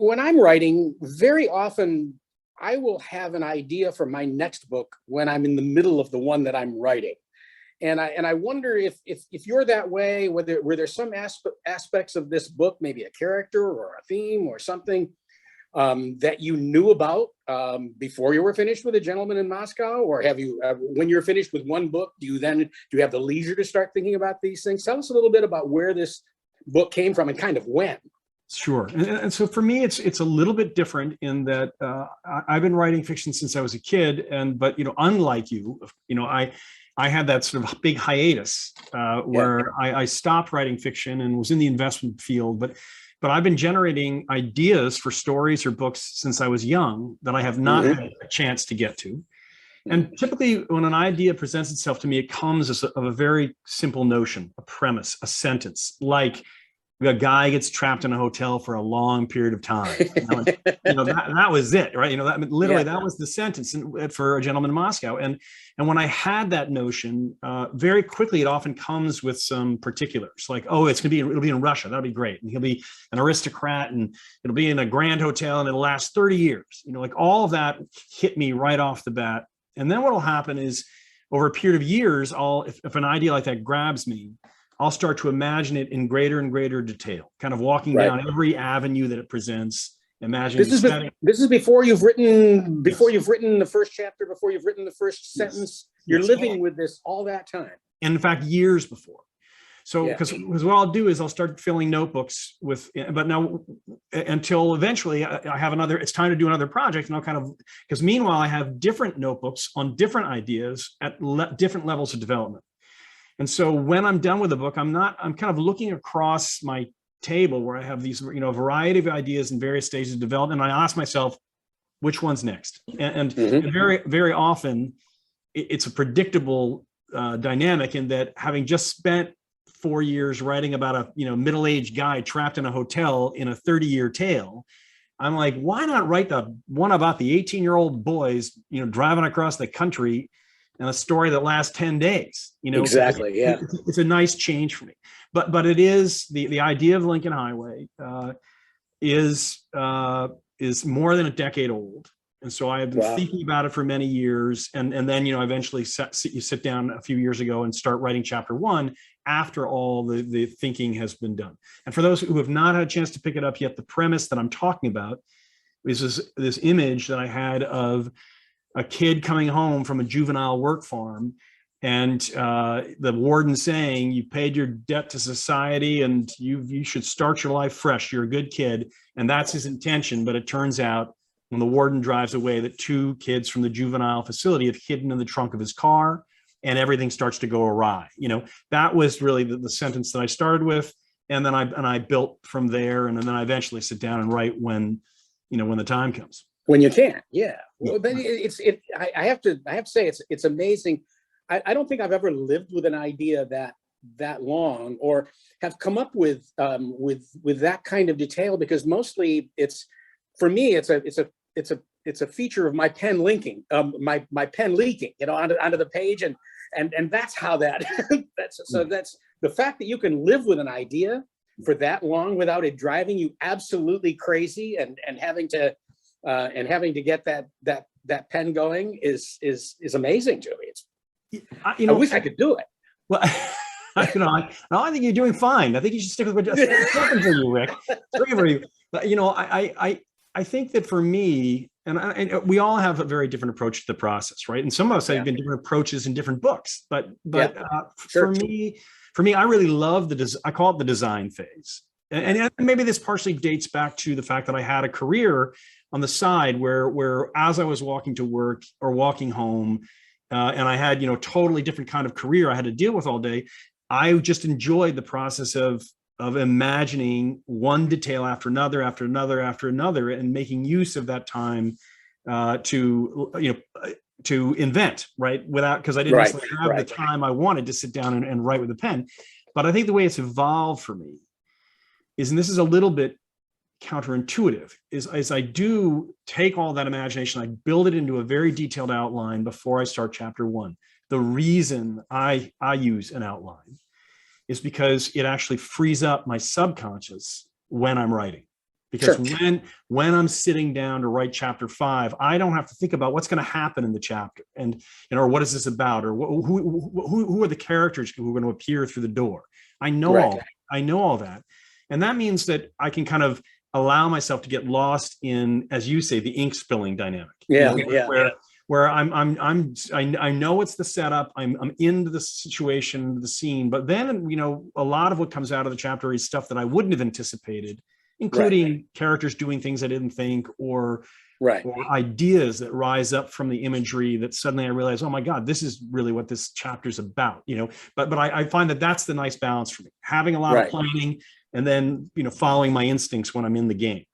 when I'm writing, very often I will have an idea for my next book when I'm in the middle of the one that I'm writing. And I wonder if you're that way, whether were there some aspects of this book, maybe a character or a theme or something that you knew about before you were finished with A Gentleman in Moscow, or have you, when you're finished with one book, do you have the leisure to start thinking about these things? Tell us a little bit about where this book came from and kind of when. Sure. And so for me, it's a little bit different in that I've been writing fiction since I was a kid, but unlike you, I had that sort of big hiatus where I stopped writing fiction and was in the investment field, but I've been generating ideas for stories or books since I was young that I have not had a chance to get to. And typically when an idea presents itself to me, it comes as of a very simple notion, a premise, a sentence, like a guy gets trapped in a hotel for a long period of time. That was it, right? That was the sentence for A Gentleman in Moscow. And when I had that notion, very quickly, it often comes with some particulars, like, oh, it'll be in Russia. That'll be great. And he'll be an aristocrat and it'll be in a grand hotel and it'll last 30 years. All of that hit me right off the bat. And then what'll happen is over a period of years, if an idea like that grabs me, I'll start to imagine it in greater and greater detail, kind of walking down every avenue that it presents. Imagining this is before you've written the first chapter, before you've written the first sentence. You're living with this all that time. And in fact, years before. So because what I'll do is I'll start filling notebooks but now until eventually I have it's time to do another project, and because meanwhile I have different notebooks on different ideas at different levels of development. And so when I'm done with the book, I'm kind of looking across my table where I have these, a variety of ideas in various stages of development. And I ask myself, which one's next? And very, very often it's a predictable dynamic in that, having just spent 4 years writing about a, middle-aged guy trapped in a hotel in a 30-year tale, I'm like, why not write the one about the 18-year-old boys, driving across the country, and a story that lasts 10 days, Exactly. Yeah. It's a nice change for me, but it is the idea of Lincoln Highway is more than a decade old. And so I have been thinking about it for many years. And then, eventually you sit down a few years ago and start writing chapter 1 after all the thinking has been done. And for those who have not had a chance to pick it up yet, the premise that I'm talking about is this image that I had of a kid coming home from a juvenile work farm, and the warden saying, you paid your debt to society and you should start your life fresh. You're a good kid. And that's his intention. But it turns out when the warden drives away that 2 kids from the juvenile facility have hidden in the trunk of his car, and everything starts to go awry. That was really the sentence that I started with. And then I built from there. And then I eventually sit down and write when the time comes. When you can, Well, but I have to say it's amazing. I don't think I've ever lived with an idea that long, or have come up with that kind of detail, because mostly for me it's a feature of my pen linking, my pen leaking, onto the page, and that's how that that's the fact that you can live with an idea for that long without it driving you absolutely crazy and having to get that pen going is amazing to me. I wish I could do it. Well, I think you're doing fine. I think you should stick with what's working for you, Rick. It's working for you. But I think that for me, and we all have a very different approach to the process, right? And some of us have different approaches in different books. But for me, I really love I call it the design phase. And maybe this partially dates back to the fact that I had a career on the side where as I was walking to work or walking home, and I had, totally different kind of career I had to deal with all day, I just enjoyed the process of imagining one detail after another, after another, after another, and making use of that time to invent, right? Because I didn't necessarily have the time I wanted to sit down and write with a pen. But I think the way it's evolved for me and this is a little bit counterintuitive, is I do take all that imagination, I build it into a very detailed outline before I start chapter 1. The reason I use an outline is because it actually frees up my subconscious when I'm writing. because Sure. when I'm sitting down to write chapter 5, I don't have to think about what's going to happen in the chapter, and or what is this about, or who are the characters who are going to appear through the door. I know Right. all that, and that means that I can kind of allow myself to get lost in, as you say, the ink spilling dynamic. Yeah. Yeah. Where I know it's the setup. I'm into the situation, the scene, but then a lot of what comes out of the chapter is stuff that I wouldn't have anticipated, including characters doing things I didn't think, or ideas that rise up from the imagery that suddenly I realize, oh my God, this is really what this chapter's about. But I find that that's the nice balance for me, having a lot of planning and then following my instincts when I'm in the game.